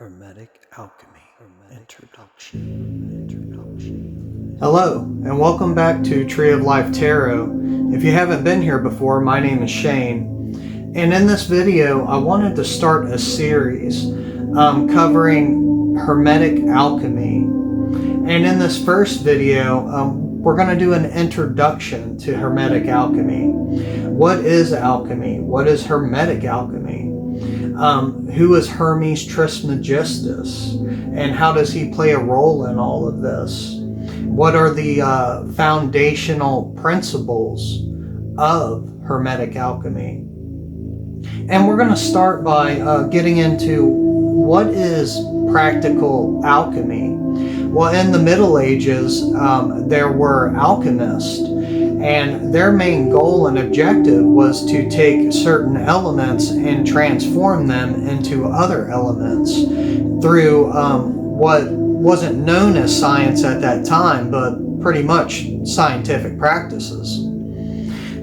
Hermetic Alchemy Introduction. Hello, and welcome back to Tree of Life Tarot. If you haven't been here before, my name is Shane, and in this video I wanted to start a series covering Hermetic Alchemy. And in this first video, we're going to do an introduction to Hermetic Alchemy. What is alchemy? What is Hermetic Alchemy? Who is Hermes Trismegistus, and how does he play a role in all of this? What are the foundational principles of Hermetic Alchemy? And we're going to start by getting into what is practical alchemy. Well, in the Middle Ages, there were alchemists, and their main goal and objective was to take certain elements and transform them into other elements through what wasn't known as science at that time, but pretty much scientific practices.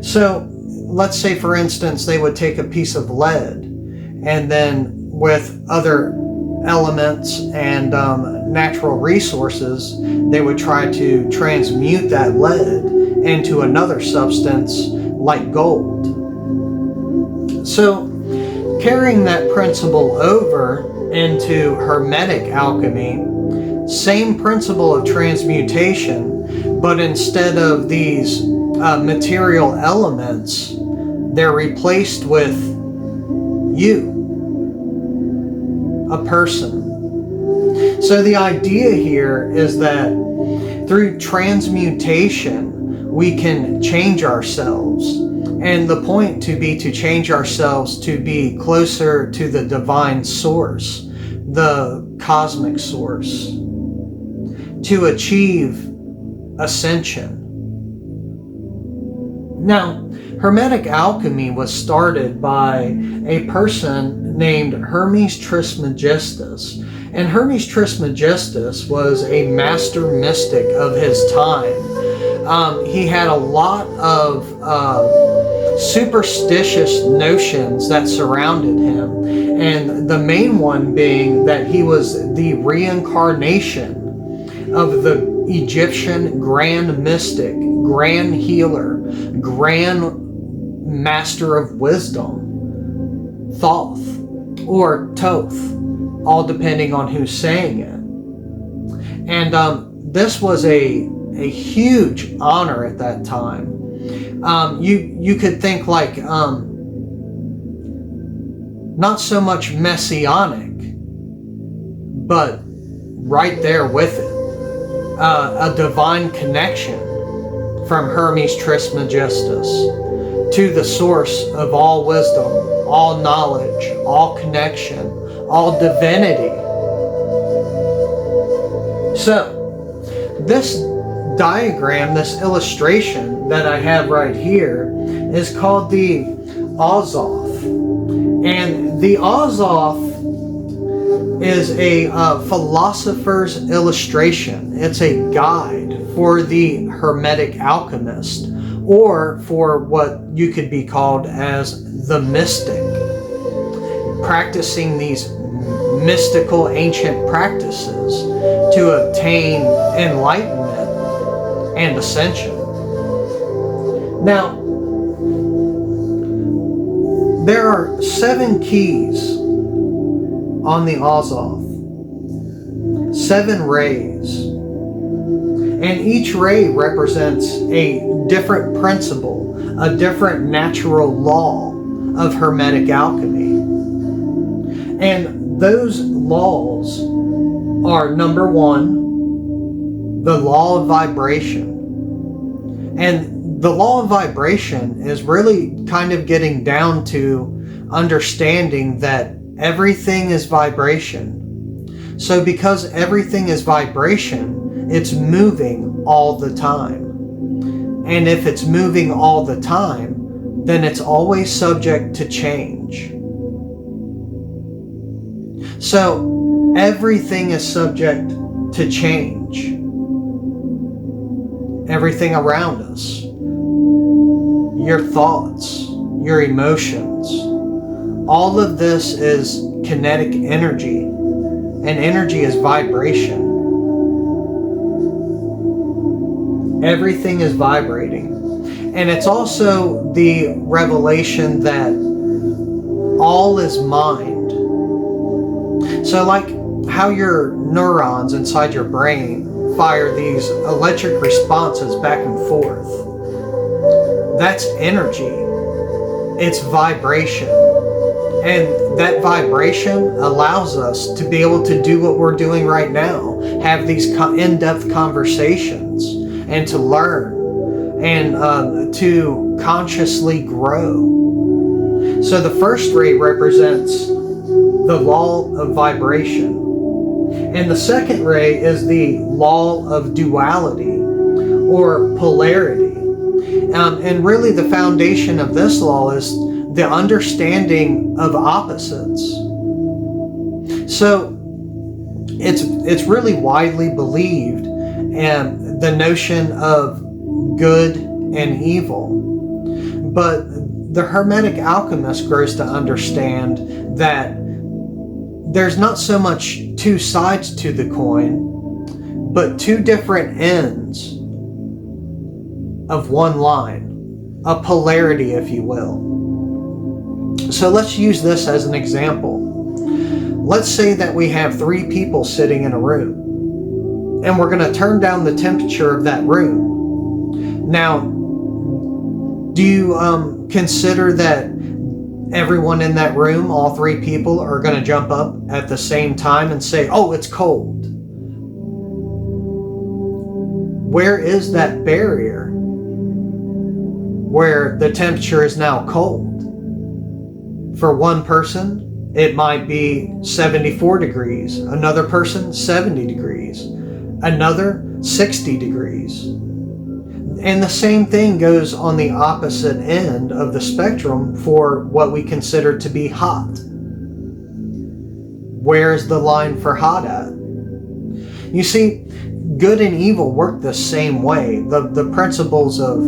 So let's say, for instance, they would take a piece of lead, and then with other elements and natural resources, they would try to transmute that lead into another substance like gold. So carrying that principle over into Hermetic Alchemy, same principle of transmutation, but instead of these material elements, they're replaced with you, a person. So the idea here is that through transmutation, we can change ourselves. And the point to be to change ourselves to be closer to the divine source, the cosmic source, to achieve ascension. Now, Hermetic Alchemy was started by a person named Hermes Trismegistus. And Hermes Trismegistus was a master mystic of his time. He had a lot of superstitious notions that surrounded him. And the main one being that he was the reincarnation of the Egyptian grand mystic, grand healer, grand master of wisdom, Thoth, or Thoth, all depending on who's saying it. And this was a huge honor at that time. You could think like not so much messianic, but right there with it, a divine connection from Hermes Trismegistus to the source of all wisdom, all knowledge, all connection, all divinity. So this diagram, this illustration that I have right here is called the Azoth. And the Azoth is a philosopher's illustration. It's a guide for the Hermetic alchemist, or for what you could be called as the mystic, practicing these mystical ancient practices to obtain enlightenment and ascension. Now, there are 7 keys on the Azoth, 7 rays, and each ray represents a different principle, a different natural law of Hermetic Alchemy. And those laws are, number 1, the law of vibration. And the law of vibration is really kind of getting down to understanding that everything is vibration. So because everything is vibration, it's moving all the time. And if it's moving all the time, then it's always subject to change. So everything is subject to change. Everything around us. Your thoughts, your emotions. All of this is kinetic energy. and energy is vibration. Everything is vibrating. And it's also the revelation that all is mind. So like how your neurons inside your brain fire these electric responses back and forth. That's energy. It's vibration. And that vibration allows us to be able to do what we're doing right now, have these in-depth conversations, and to learn, and to consciously grow. So the first ray represents the law of vibration. And the second ray is the law of duality, or polarity. And really the foundation of this law is the understanding of opposites. So it's really widely believed, and the notion of good and evil. But the Hermetic alchemist grows to understand that there's not so much two sides to the coin, but two different ends of one line, a polarity, if you will. So let's use this as an example. Let's say that we have 3 people sitting in a room, and we're going to turn down the temperature of that room. Now, do you consider that everyone in that room, all 3 people, are going to jump up at the same time and say, "Oh, it's cold"? Where is that barrier where the temperature is now cold? For one person, it might be 74 degrees. Another person, 70 degrees. Another, 60 degrees. And the same thing goes on the opposite end of the spectrum for what we consider to be hot. Where's the line for hot at? You see, good and evil work the same way. The principles of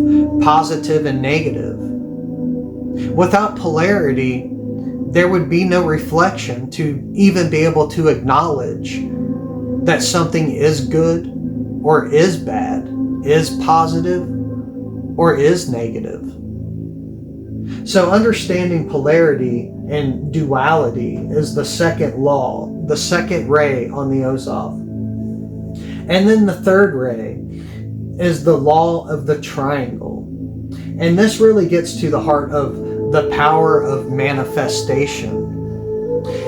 positive and negative. Without polarity, there would be no reflection to even be able to acknowledge that something is good or is bad, is positive or is negative. So understanding polarity and duality is the second law, the second ray on the Azoth. And then the third ray is the law of the triangle. And this really gets to the heart of the power of manifestation.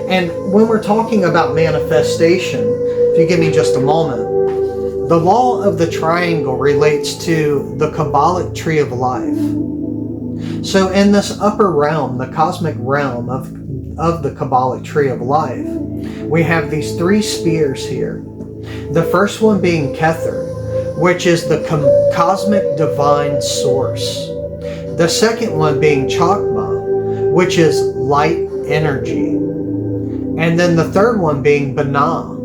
And when we're talking about manifestation, if you give me just a moment, the law of the triangle relates to the Kabbalic tree of life. So in this upper realm, the cosmic realm of the Kabbalic tree of life, we have these 3 spheres here. The first one being Kether, which is the cosmic divine source. The second one being Chakma, which is light energy. And then the third one being Binah,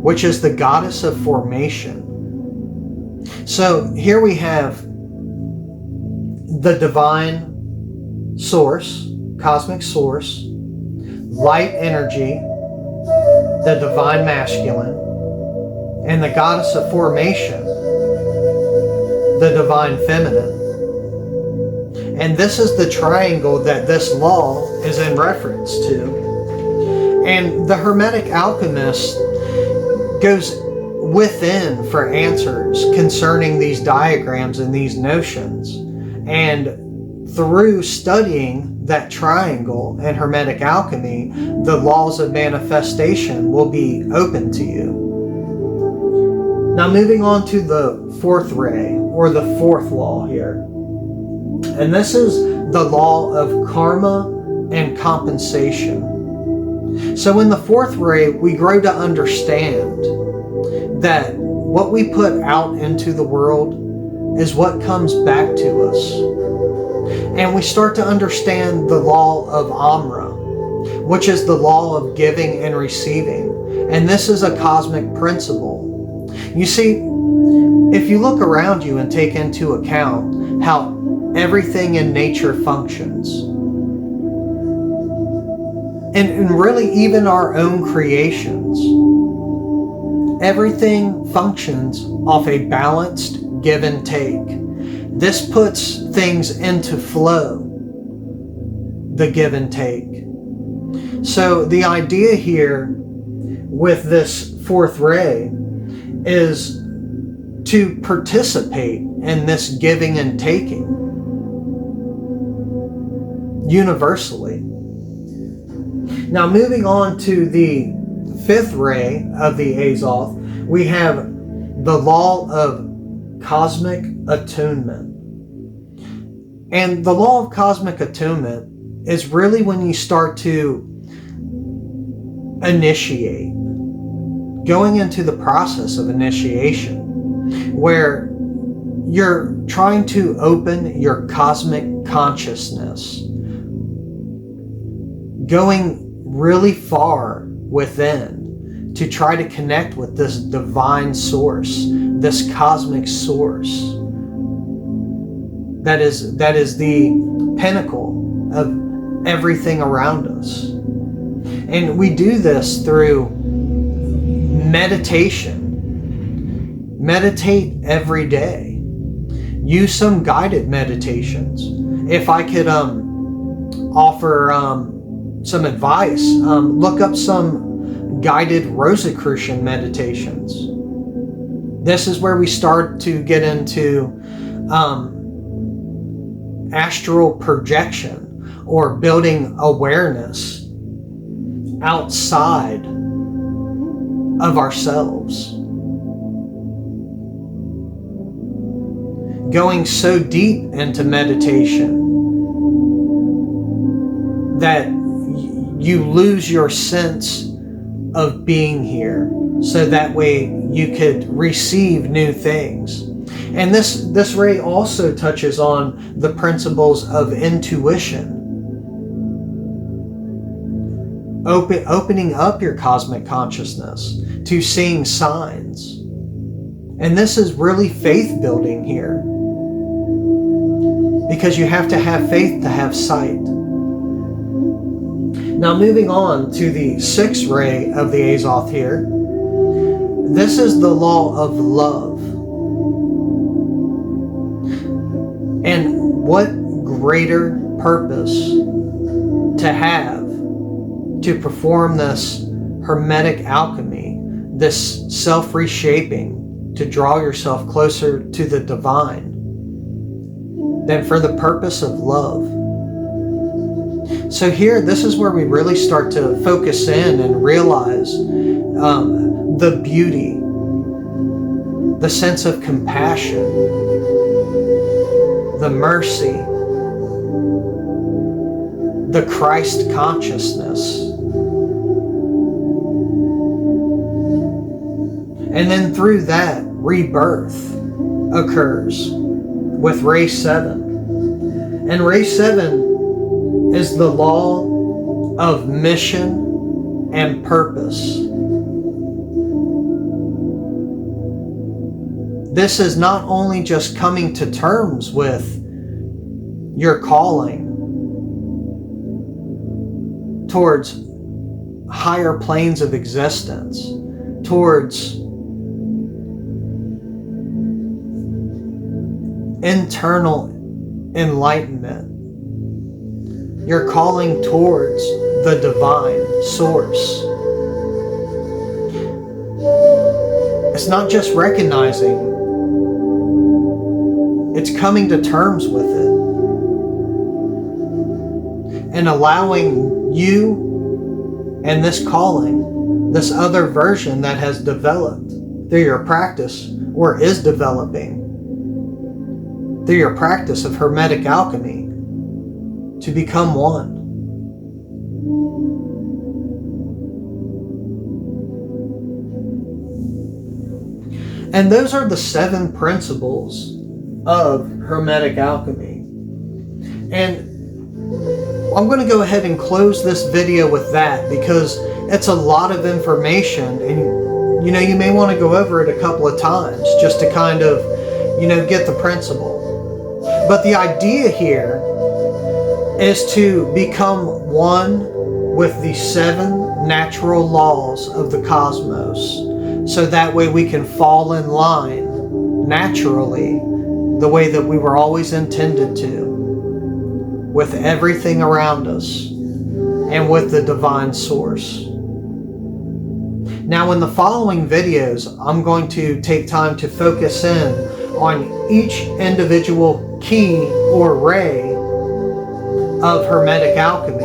which is the goddess of formation. So here we have the divine source, cosmic source, light energy, the divine masculine, and the goddess of formation, the divine feminine. And this is the triangle that this law is in reference to. And the Hermetic alchemist goes within for answers concerning these diagrams and these notions. And through studying that triangle and Hermetic alchemy, the laws of manifestation will be open to you. Now moving on to the fourth ray, or the fourth law here. And this is the law of karma and compensation. So in the fourth ray, we grow to understand that what we put out into the world is what comes back to us. And we start to understand the law of Amra, which is the law of giving and receiving. And this is a cosmic principle. You see, if you look around you and take into account how everything in nature functions, and really even our own creations, everything functions off a balanced give and take. This puts things into flow, the give and take. So the idea here with this fourth ray is to participate in this giving and taking universally. Now moving on to the fifth ray of the Azoth, we have the law of cosmic attunement. And the law of cosmic attunement is really when you start to initiate, going into the process of initiation, where you're trying to open your cosmic consciousness, going really far within to try to connect with this divine source, this cosmic source that is the pinnacle of everything around us. And we do this through meditation. Meditate every day. Use some guided meditations. If I could offer some advice, look up some guided Rosicrucian meditations. This is where we start to get into astral projection, or building awareness outside of ourselves. Going so deep into meditation that you lose your sense of being here, so that way you could receive new things. And this ray also touches on the principles of intuition. Opening up your cosmic consciousness to seeing signs. And this is really faith building here, because you have to have faith to have sight. Now moving on to the sixth ray of the Azoth here. This is the law of love. And what greater purpose to have to perform this Hermetic Alchemy, this self-reshaping to draw yourself closer to the divine, than for the purpose of love. So here, this is where we really start to focus in and realize the beauty, the sense of compassion, the mercy, the Christ consciousness. And then through that, rebirth occurs with Ray 7. And Ray 7 is the law of mission and purpose. This is not only just coming to terms with your calling towards higher planes of existence, towards internal enlightenment. You're calling towards the divine source. It's not just recognizing, it's coming to terms with it and allowing you and this calling, this other version that has developed through your practice, or is developing through your practice of Hermetic Alchemy, to become one. And those are the 7 principles of Hermetic Alchemy. And I'm going to go ahead and close this video with that, because it's a lot of information, and you may want to go over it a couple of times just to kind of get the principle. But the idea here is to become one with the 7 natural laws of the cosmos, so that way we can fall in line naturally the way that we were always intended to, with everything around us and with the divine source. Now in the following videos, I'm going to take time to focus in on each individual key or ray of Hermetic Alchemy.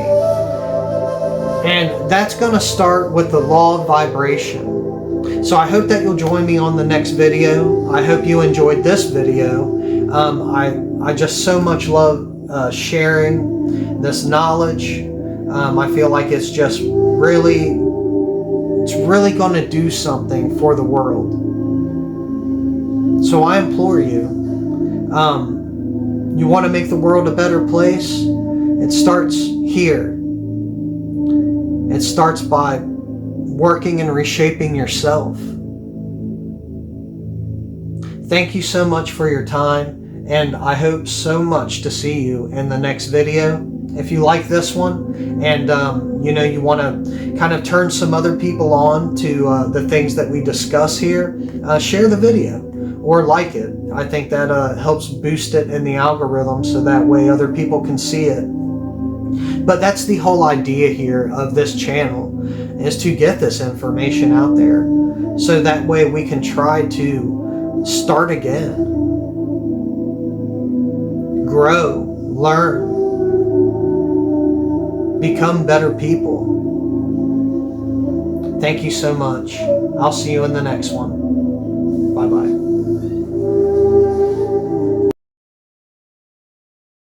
And that's going to start with the law of vibration. So I hope that you'll join me on the next video. I hope you enjoyed this video. I just so much love sharing this knowledge. I feel like it's really going to do something for the world. So I implore you, you want to make the world a better place? It starts here. It starts by working and reshaping yourself. Thank you so much for your time, and I hope so much to see you in the next video. If you like this one, and you want to kind of turn some other people on to the things that we discuss here, share the video or like it. I think that helps boost it in the algorithm, so that way other people can see it. But that's the whole idea here of this channel, is to get this information out there, so that way we can try to start again, grow, learn, become better people. Thank you so much. I'll see you in the next one.